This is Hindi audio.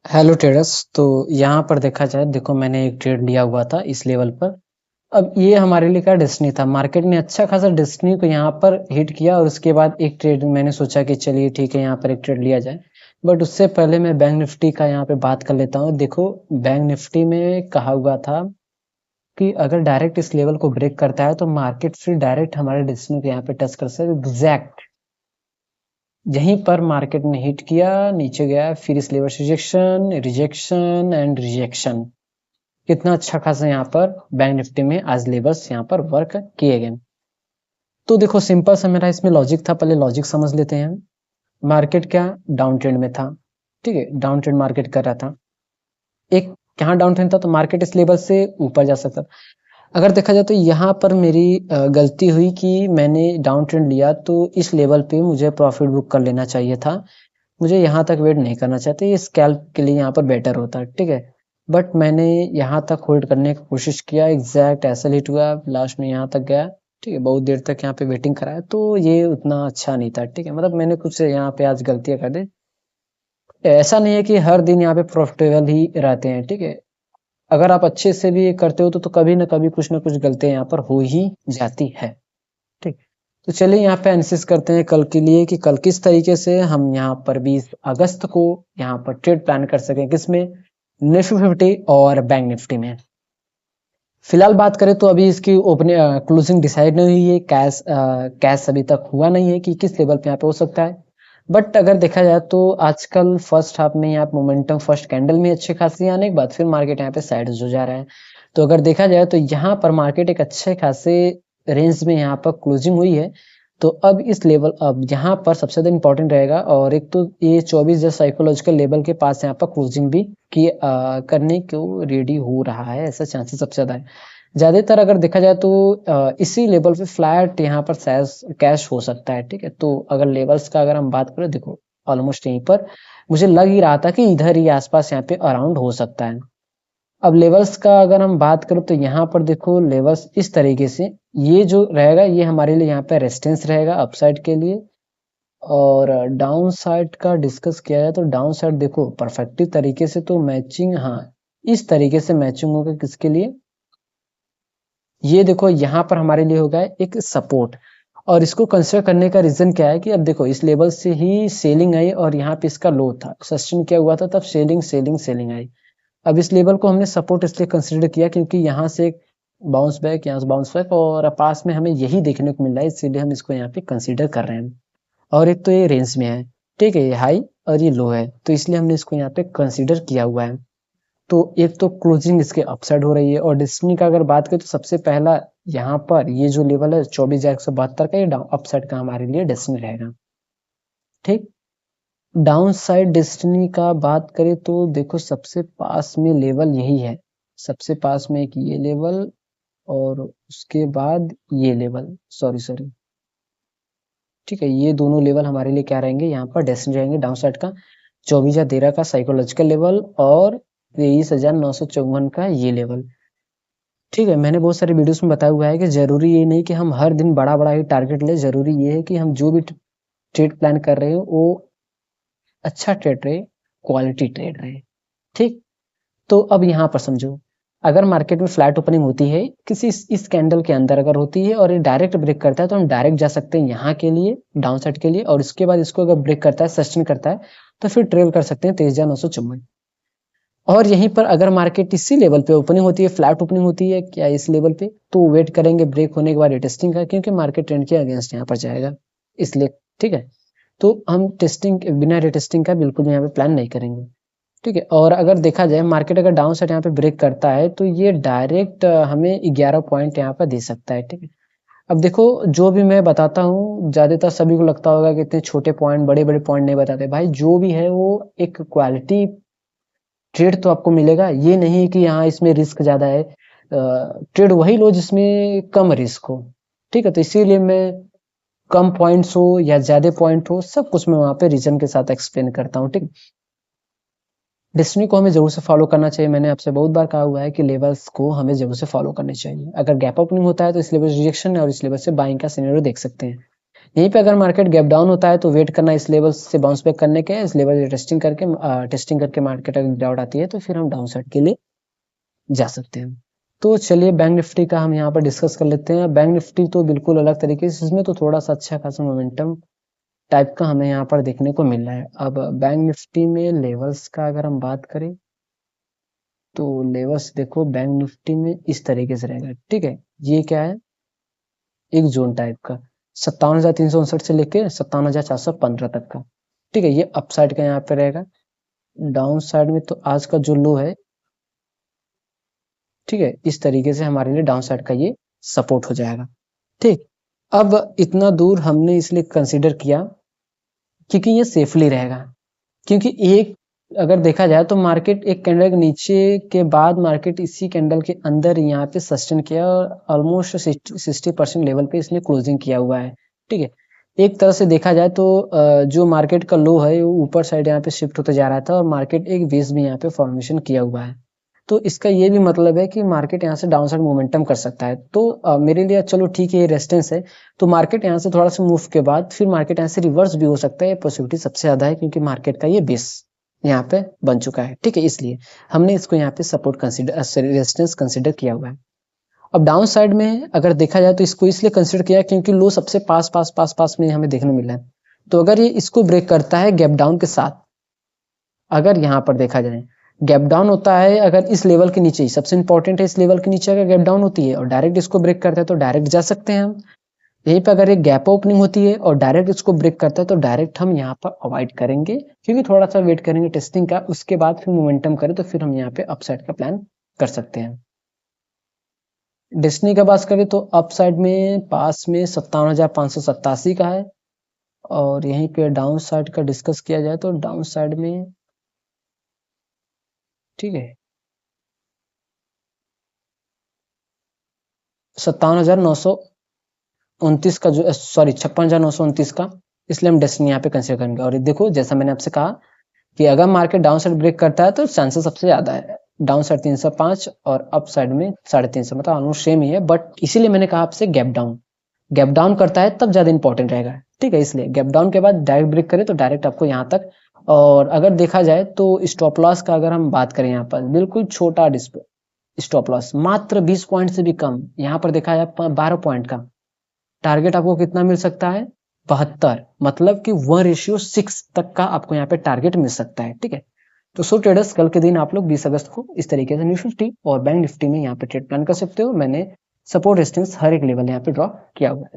Hello traders. तो यहाँ पर देखा जाए, देखो मैंने एक ट्रेड लिया हुआ था इस लेवल पर। अब ये हमारे लिए क्या डेस्टिनी था, मार्केट ने अच्छा खासा डेस्टिनी को यहाँ पर हिट किया और उसके बाद एक ट्रेड मैंने सोचा कि चलिए ठीक है यहाँ पर एक ट्रेड लिया जाए। बट उससे पहले मैं बैंक निफ्टी का यहाँ पे बात कर लेता हूँ। देखो बैंक निफ्टी में कहा हुआ था कि अगर डायरेक्ट इस लेवल को ब्रेक करता है तो मार्केट फिर डायरेक्ट हमारे डेस्टिनी को यहाँ पे टच कर सकता है एग्जैक्ट। यहीं पर मार्केट ने हिट किया, नीचे गया, फिर इस लेवल से रिजेक्शन रिजेक्शन एंड रिजेक्शन। कितना अच्छा खासा यहाँ पर बैंक निफ्टी में आज लेवल्स यहाँ पर वर्क किए गए। तो देखो सिंपल सा मेरा इसमें लॉजिक था, पहले लॉजिक समझ लेते हैं। मार्केट क्या डाउन ट्रेंड में था, ठीक है, डाउन ट्रेंड मार्केट कर रहा था। एक यहाँ डाउन ट्रेंड था तो मार्केट इस लेवल से ऊपर जा सकता था। अगर देखा जाए तो यहाँ पर मेरी गलती हुई कि मैंने डाउन ट्रेंड लिया, तो इस लेवल पे मुझे प्रॉफिट बुक कर लेना चाहिए था। मुझे यहाँ तक वेट नहीं करना चाहते, ये स्कैल्प के लिए यहाँ पर बेटर होता है, ठीक है। बट मैंने यहाँ तक होल्ड करने की कोशिश किया, एग्जैक्ट ऐसा हिट हुआ, लास्ट में यहाँ तक गया, ठीक है। बहुत देर तक यहाँ पे वेटिंग कराया तो ये उतना अच्छा नहीं था, ठीक है। मतलब मैंने कुछ यहाँ पे आज गलतियां कर दी। ऐसा नहीं है कि हर दिन यहाँ पे प्रॉफिटेबल ही रहते हैं, ठीक है। अगर आप अच्छे से भी करते हो तो कभी ना कभी कुछ ना कुछ गलतियां यहाँ पर हो ही जाती है, ठीक। तो चलिए यहाँ पे एनालिसिस करते हैं कल के लिए कि कल किस तरीके से हम यहाँ पर 20 अगस्त को यहाँ पर ट्रेड प्लान कर सकें, किसमें, निफ्टी 50 और बैंक निफ्टी में। फिलहाल बात करें तो अभी इसकी ओपनिंग क्लोजिंग डिसाइड नहीं हुई है, कैश अभी तक हुआ नहीं है कि किस लेवल पे यहाँ पे हो सकता है। बट अगर देखा जाए तो आजकल फर्स्ट हाफ में यहाँ मोमेंटम फर्स्ट कैंडल में अच्छे खासी आने के बाद फिर मार्केट यहाँ पे साइड हो जा रहा है। तो अगर देखा जाए तो यहाँ पर मार्केट एक अच्छे खासे रेंज में यहाँ पर क्लोजिंग हुई है। तो अब इस लेवल, अब यहाँ पर सबसे ज्यादा इंपॉर्टेंट रहेगा, और एक तो ये 24 जो साइकोलॉजिकल लेवल के पास यहाँ पर क्लोजिंग भी की करने को रेडी हो रहा है, ऐसा चांसेस सबसे ज्यादा है। ज्यादातर अगर देखा जाए तो इसी लेवल पे फ्लैट यहाँ पर कैश हो सकता है, ठीक है। तो अगर लेवल्स का अगर हम बात करें, देखो ऑलमोस्ट यहीं पर मुझे लग ही रहा था कि इधर ही आसपास यहाँ पे अराउंड हो सकता है। अब लेवल्स का अगर हम बात करें तो यहाँ पर देखो लेवल्स इस तरीके से, ये जो रहेगा ये हमारे लिए यहाँ पे रेजिस्टेंस रहेगा अपसाइड के लिए। और डाउन साइड का डिस्कस किया जाए तो डाउन साइड देखो परफेक्टली तरीके से तो मैचिंग, हाँ, इस तरीके से मैचिंग होगा किसके लिए, ये देखो यहाँ पर हमारे लिए होगा एक सपोर्ट। और इसको कंसिडर करने का रीजन क्या है कि अब देखो इस लेवल से ही सेलिंग आई और यहाँ पे इसका लो था, सस्टेन किया हुआ था, तब सेलिंग सेलिंग सेलिंग आई। अब इस लेवल को हमने सपोर्ट इसलिए कंसिडर किया क्योंकि यहाँ से एक बाउंस बैक, यहाँ से बाउंस बैक, और पास में हमें यही देखने को मिल रहा है, इसीलिए हम इसको यहाँ पे कंसिडर कर रहे हैं। और एक तो ये रेंज में है, ठीक है, ये हाई और ये लो है, तो इसलिए हमने इसको यहाँ पे कंसिडर किया हुआ है। तो एक तो क्लोजिंग इसके अपसाइड हो रही है, और डेस्टिनी का अगर बात करें तो सबसे पहला यहाँ पर ये जो लेवल है 24,172 का, ये डाउन अपसाइड का हमारे लिए डेस्टिनी रहेगा, ठीक। डाउन साइड डेस्टिनी का बात करें तो देखो सबसे पास में लेवल यही है, सबसे पास में एक ये लेवल, और उसके बाद ये लेवल, सॉरी सॉरी, ठीक है, ये दोनों लेवल हमारे लिए क्या रहेंगे, यहाँ पर डेस्टिनी रहेंगे डाउन साइड का। 24,013 का साइकोलॉजिकल लेवल और 23,954 का ये लेवल, ठीक है। मैंने बहुत सारे वीडियोस में बताया हुआ है कि जरूरी ये नहीं कि हम हर दिन बड़ा बड़ा ही टारगेट ले, जरूरी ये है कि हम जो भी ट्रेड प्लान कर रहे हो वो अच्छा ट्रेड रहे, क्वालिटी ट्रेड रहे, ठीक। तो अब यहाँ पर समझो, अगर मार्केट में फ्लैट ओपनिंग होती है किसी इस कैंडल के अंदर अगर होती है और ये डायरेक्ट ब्रेक करता है तो हम डायरेक्ट जा सकते हैं यहाँ के लिए, डाउन साइड के लिए, और इसके बाद इसको अगर ब्रेक करता है, सस्टेन करता है, तो फिर ट्रेल कर सकते हैं 23,954। और यहीं पर अगर मार्केट इसी लेवल पे ओपनिंग होती है, फ्लैट ओपनिंग होती है क्या इस लेवल पे, तो वेट करेंगे ब्रेक होने के बाद टेस्टिंग का, क्योंकि मार्केट ट्रेंड के अगेंस्ट यहाँ पर जाएगा, इसलिए, ठीक है। तो हम टेस्टिंग बिना रिटेस्टिंग का बिल्कुल यहाँ पे प्लान नहीं करेंगे, ठीक है। और अगर देखा जाए मार्केट अगर डाउन साइड यहाँ पे ब्रेक करता है तो ये डायरेक्ट हमें 11 पॉइंट यहाँ पर दे सकता है, ठीक है। अब देखो जो भी मैं बताता हूँ ज्यादातर सभी को लगता होगा कि इतने छोटे पॉइंट, बड़े बड़े पॉइंट नहीं बताते, भाई जो भी है वो एक क्वालिटी ट्रेड तो आपको मिलेगा, ये नहीं है कि यहाँ इसमें रिस्क ज्यादा है। ट्रेड वही लो जिसमें कम रिस्क हो, ठीक है। तो इसीलिए मैं कम पॉइंट्स हो या ज्यादा पॉइंट हो, सब कुछ मैं वहां पे रीजन के साथ एक्सप्लेन करता हूँ, ठीक। डेस्टिनी को हमें जरूर से फॉलो करना चाहिए, मैंने आपसे बहुत बार कहा हुआ है कि लेवल्स को हमें जरूर से फॉलो करने चाहिए। अगर गैप ओपनिंग होता है तो इस लेवल रिजेक्शन है और इस लेवल से बाइंग का सिनेरियो देख सकते हैं। यहीं पे अगर मार्केट गैप डाउन होता है तो वेट करना इस लेवल से बाउंस बैक करने के, इस लेवल से टेस्टिंग करके मार्केट अगर गिरावट आती है तो फिर हम डाउन साइड के लिए जा सकते हैं। तो चलिए बैंक निफ्टी का हम यहाँ पर डिस्कस कर लेते हैं। बैंक निफ्टी तो बिल्कुल अलग तरीके से, इसमें तो थोड़ा सा अच्छा खासा मोमेंटम टाइप का हमें यहाँ पर देखने को मिल रहा है। अब बैंक निफ्टी में लेवल्स का अगर हम बात करें तो लेवल्स देखो बैंक निफ्टी में इस तरीके से रहेगा, ठीक है। ये क्या है, एक जोन टाइप का 57,359 से लेके 57,415 तक का, ठीक है। ये अपसाइड का यहाँ पे रहेगा। डाउन साइड में तो आज का जो लो है, ठीक है, इस तरीके से हमारे लिए डाउन साइड का ये सपोर्ट हो जाएगा, ठीक। अब इतना दूर हमने इसलिए कंसीडर किया क्योंकि ये सेफली रहेगा, क्योंकि एक अगर देखा जाए तो मार्केट एक कैंडल के नीचे के बाद मार्केट इसी कैंडल के अंदर यहाँ पे सस्टेन किया और ऑलमोस्ट 60% लेवल पे इसने क्लोजिंग किया हुआ है, ठीक है। एक तरह से देखा जाए तो जो मार्केट का लो है वो ऊपर साइड यहाँ पे शिफ्ट होते जा रहा था और मार्केट एक बेस भी यहाँ पे फॉर्मेशन किया हुआ है। तो इसका ये भी मतलब है कि मार्केट यहाँ से डाउन साइड मोमेंटम कर सकता है। तो मेरे लिए चलो ठीक है, ये रेजिस्टेंस है, तो मार्केट यहाँ से थोड़ा सा मूव के बाद फिर मार्केट यहाँ से रिवर्स भी हो सकता है। ये पॉसिबिलिटी सबसे ज्यादा है क्योंकि मार्केट का ये बेस यहाँ पे बन चुका है, ठीक है। इसलिए हमने इसको यहाँ पे सपोर्ट कंसिडर रेजिस्टेंस कंसिडर किया हुआ है। अब डाउन साइड में अगर देखा जाए तो इसको इसलिए कंसिडर किया क्योंकि लो सबसे पास में हमें देखने मिला है। तो अगर ये इसको ब्रेक करता है गैप डाउन के साथ, अगर यहाँ पर देखा जाए गैप डाउन होता है अगर इस लेवल के नीचे ही, सबसे इंपॉर्टेंट है इस लेवल के नीचे अगर गैप डाउन होती है और डायरेक्ट इसको ब्रेक करता है तो डायरेक्ट जा सकते हैं हम। यहीं पे अगर एक गैप ओपनिंग होती है और डायरेक्ट इसको ब्रेक करता है तो डायरेक्ट हम यहाँ पर अवॉइड करेंगे, क्योंकि थोड़ा सा वेट करेंगे टेस्टिंग का, उसके बाद फिर मोमेंटम करें तो फिर हम यहाँ पे अपसाइड का प्लान कर सकते हैं। डेस्टिनी का बात करें तो अप साइड में पास में 57,587 का है और यहीं पे डाउन साइड का डिस्कस किया जाए तो डाउन साइड में, ठीक है, 57,929 का जो, सॉरी 56,929 का, इसलिए हम डेस्टिनी यहाँ पे कंसिडर करेंगे। और देखो जैसा मैंने आपसे कहा कि अगर मार्केट डाउन साइड ब्रेक करता है तो चांसेस सबसे ज्यादा है डाउन साइड 305 और अप साइड में 350, मतलब ऑलमोस्ट सेम ही है। बट इसीलिए मैंने कहा आपसे गैप डाउन करता है तब ज्यादा इंपॉर्टेंट रहेगा, ठीक है। इसलिए गैप डाउन के बाद डायरेक्ट ब्रेक करे तो डायरेक्ट आपको यहाँ तक। और अगर देखा जाए तो स्टॉप लॉस का अगर हम बात करें, यहाँ पर बिल्कुल छोटा स्टॉप लॉस मात्र 20 पॉइंट से भी कम, यहाँ पर देखा जाए 12 पॉइंट का टारगेट आपको कितना मिल सकता है, 72, मतलब कि 1:6 तक का आपको यहाँ पे टारगेट मिल सकता है, ठीक है। तो सो ट्रेडर्स, कल के दिन आप लोग 20 अगस्त को इस तरीके से निफ्टी और बैंक निफ्टी में यहाँ पे ट्रेड प्लान कर सकते हो। मैंने सपोर्ट रेजिस्टेंस हर एक लेवल यहाँ पे ड्रॉ किया हुआ है।